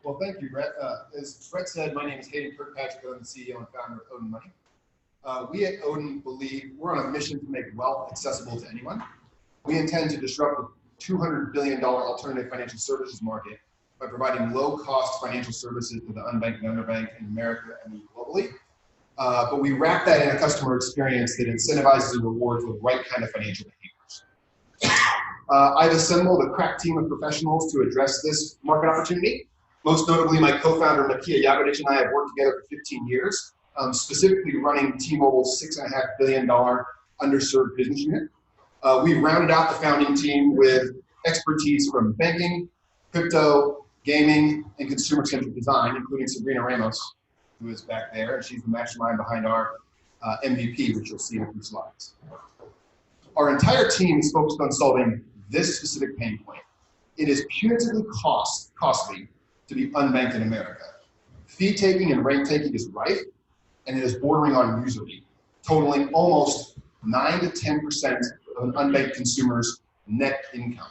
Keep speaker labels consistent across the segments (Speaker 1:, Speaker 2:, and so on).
Speaker 1: Well, thank you, Brett. As Brett said, my name is Hayden Kirkpatrick. I'm the CEO and founder of Odin Money. We at Odin believe we're on a mission to make wealth accessible to anyone. We intend to disrupt the $200 billion alternative financial services market by providing low-cost financial services to the unbanked and underbanked in America and globally. But we wrap that in a customer experience that incentivizes and rewards the right kind of financial behaviors. I've assembled a crack team of professionals to address this market opportunity. Most notably, my co-founder, Makia Yagodich, and I have worked together for 15 years, specifically running T-Mobile's $6.5 billion underserved business unit. We rounded out the founding team with expertise from banking, crypto, gaming, and consumer-centric design, including Sabrina Ramos, who is back there, and she's the mastermind behind our MVP, which you'll see in a few slides. Our entire team is focused on solving this specific pain point. It is punitively costly to be unbanked in America. Fee taking and rate taking is rife, and it is bordering on usury, totaling almost 9 to 10% of an unbanked consumer's net income.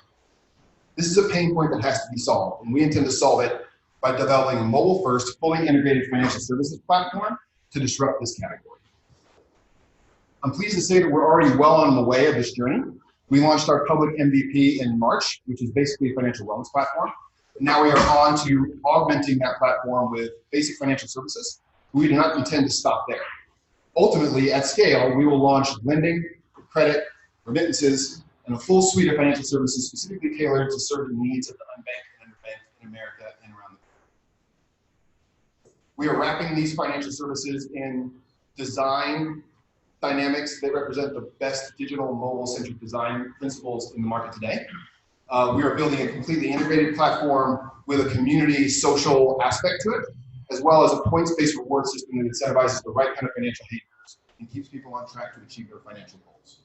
Speaker 1: This is a pain point that has to be solved, and we intend to solve it by developing a mobile-first, fully integrated financial services platform to disrupt this category. I'm pleased to say that we're already well on the way of this journey. We launched our public MVP in March, which is basically a financial wellness platform. Now we are on to augmenting that platform with basic financial services. We do not intend to stop there. Ultimately, at scale, we will launch lending, credit, remittances, and a full suite of financial services specifically tailored to serve the needs of the unbanked and underbanked in America and around the world. We are wrapping these financial services in design dynamics that represent the best digital mobile-centric design principles in the market today. We are building a completely integrated platform with a community social aspect to it, as well as a points-based reward system that incentivizes the right kind of financial behaviors and keeps people on track to achieve their financial goals.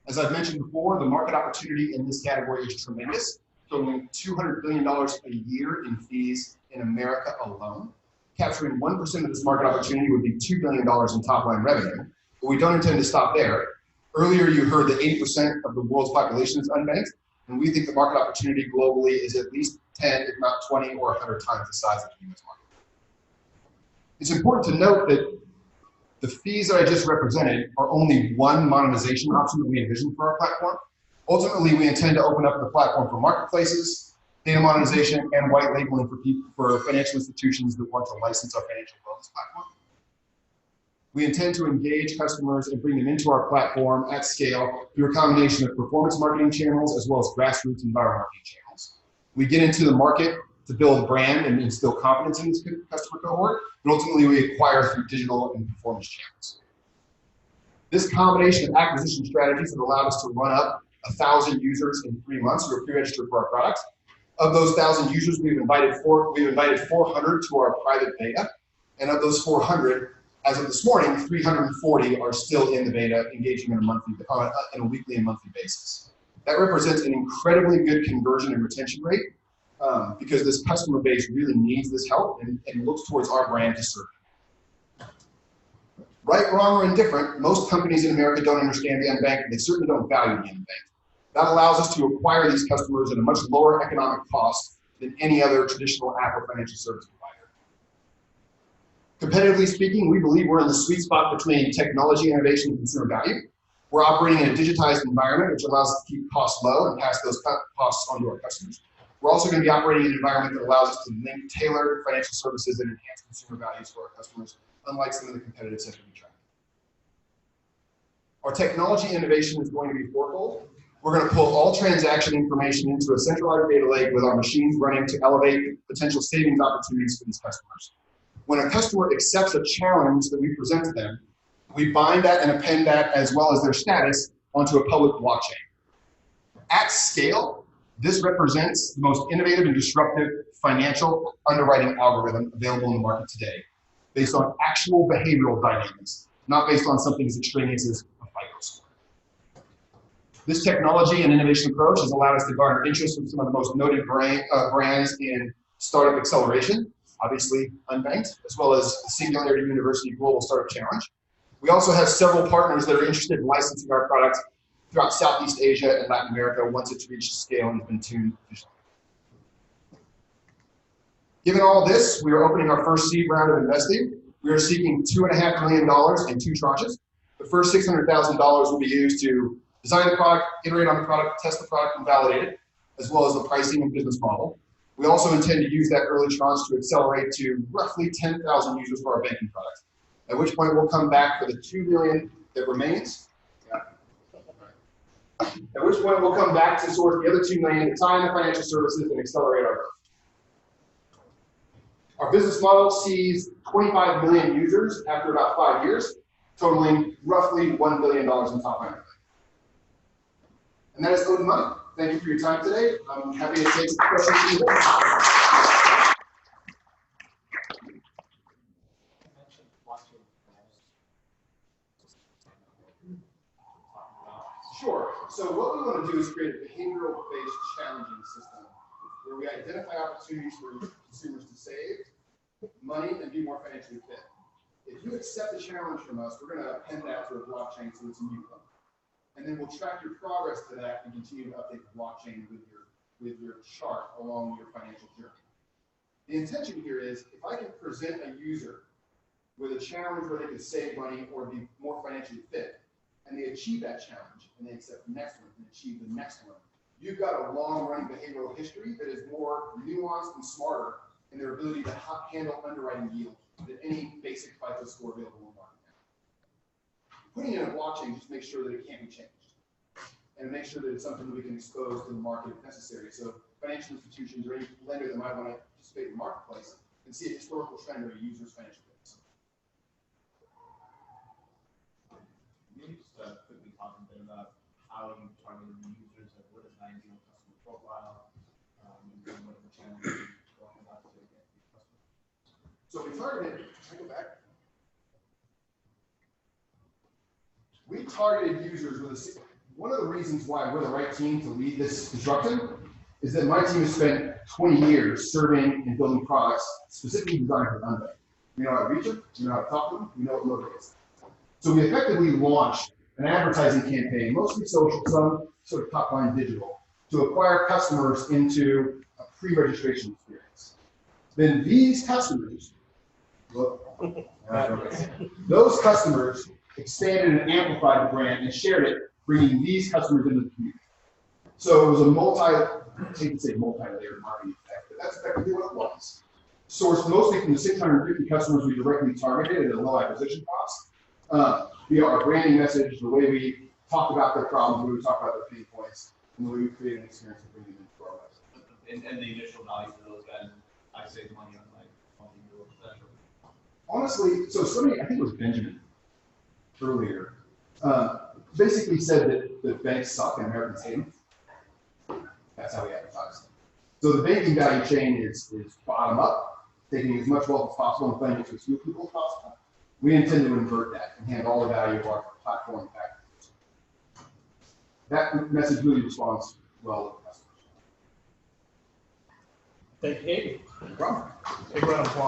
Speaker 1: As I've mentioned before, the market opportunity in this category is tremendous, totaling $200 billion a year in fees in America alone. Capturing 1% of this market opportunity would be $2 billion in top-line revenue, but we don't intend to stop there. Earlier, you heard that 80% of the world's population is unbanked, and we think the market opportunity globally is at least 10, if not 20 or 100 times the size of the US market. It's important to note that the fees that I just represented are only one monetization option that we envision for our platform. Ultimately, we intend to open up the platform for marketplaces, data monetization, and white labeling for financial institutions that want to license our financial wellness platform. We intend to engage customers and bring them into our platform at scale through a combination of performance marketing channels as well as grassroots and viral marketing channels. We get into the market to build brand and instill confidence in this customer cohort, but ultimately we acquire through digital and performance channels. This combination of acquisition strategies has allowed us to run up 1,000 users in 3 months who are pre-registered for our product. Of those 1,000 users, we've invited 400 to our private beta, and of those 400, as of this morning, 340 are still in the beta, engaging in a weekly and monthly basis. That represents an incredibly good conversion and retention rate because this customer base really needs this help and looks towards our brand to serve them. Right, wrong, or indifferent, most companies in America don't understand the unbanked, and they certainly don't value the unbanked. That allows us to acquire these customers at a much lower economic cost than any other traditional app or financial service provider. Competitively speaking, we believe we're in the sweet spot between technology innovation and consumer value. We're operating in a digitized environment, which allows us to keep costs low and pass those costs on to our customers. We're also going to be operating in an environment that allows us to link tailored financial services and enhance consumer values for our customers, unlike some of the competitive sets we track. Our technology innovation is going to be fourfold. We're going to pull all transaction information into a centralized data lake with our machines running to elevate potential savings opportunities for these customers. When a customer accepts a challenge that we present to them, we bind that and append that as well as their status onto a public blockchain. At scale, this represents the most innovative and disruptive financial underwriting algorithm available in the market today, based on actual behavioral dynamics, not based on something as extraneous as a FICO score. This technology and innovation approach has allowed us to garner interest from some of the most noted brands in startup acceleration, obviously unbanked, as well as the Singularity University Global Startup Challenge. We also have several partners that are interested in licensing our products throughout Southeast Asia and Latin America once it's reached scale and has been tuned efficiently. Given all this, we are opening our first seed round of investing. We are seeking $2.5 million in 2 tranches. The first $600,000 will be used to design the product, iterate on the product, test the product, and validate it, as well as the pricing and business model. We also intend to use that early tranche to accelerate to roughly 10,000 users for our banking product, at which point we'll come back for the $2 million that remains. At which point we'll come back to source the other $2 million to tie in the financial services and accelerate our growth. Our business model sees 25 million users after about 5 years, totaling roughly $1 billion in top line revenue. And that is Odin Money. Thank you for your time today. I'm happy to take some questions from you. Sure. So what we want to do is create a behavioral-based challenging system where we identify opportunities for consumers to save money and be more financially fit. If you accept the challenge from us, we're going to append that to a blockchain so it's immutable. And then we'll track your progress to that and continue to update the blockchain with your chart along your financial journey. The intention here is if I can present a user with a challenge where they can save money or be more financially fit, and they achieve that challenge, and they accept the next one and achieve the next one, you've got a long-running behavioral history that is more nuanced and smarter in their ability to handle underwriting yield than any basic FICO score available in the market now. Putting it in a blockchain just makes sure that it can't be changed, and make sure that it's something that we can expose to the market if necessary. So financial institutions or any lender that might want to participate in the marketplace can see a historical trend of a user's financial base.
Speaker 2: Maybe just quickly talk a bit about how you target the users, like what is an ideal customer profile, and what are the challenges going about to get these customers.
Speaker 1: So we targeted, can I go back? We targeted users with one of the reasons why we're the right team to lead this disruption is that my team has spent 20 years serving and building products specifically designed for Unbank. We know how to reach them, we know how to talk to them, we know what motivates them. So we effectively launched an advertising campaign, mostly social, some sort of top-line digital, to acquire customers into a pre-registration experience. Then these customers, those customers expanded and amplified the brand and shared it, bringing these customers into the community. So it was a I hate to say multi-layered marketing effect, but that's effectively what it was. Sourced mostly from the 650 customers we directly targeted at a low acquisition cost, via our branding message, the way we talk about their problems, the way we talk about their pain points, and the way we create an experience to bring them into our website.
Speaker 2: And the initial value for those guys, I save money on like $20 etc.
Speaker 1: Honestly, so somebody, I think it was Benjamin earlier, basically said that the banks suck and Americans hate them. That's how we advertise. So the banking value chain is bottom up, taking as much wealth as possible and playing it to as few people as possible. We intend to invert that and hand all the value of our platform back to them. That message really responds well with customers.
Speaker 3: Thank you.
Speaker 1: No problem.
Speaker 3: Big round of applause.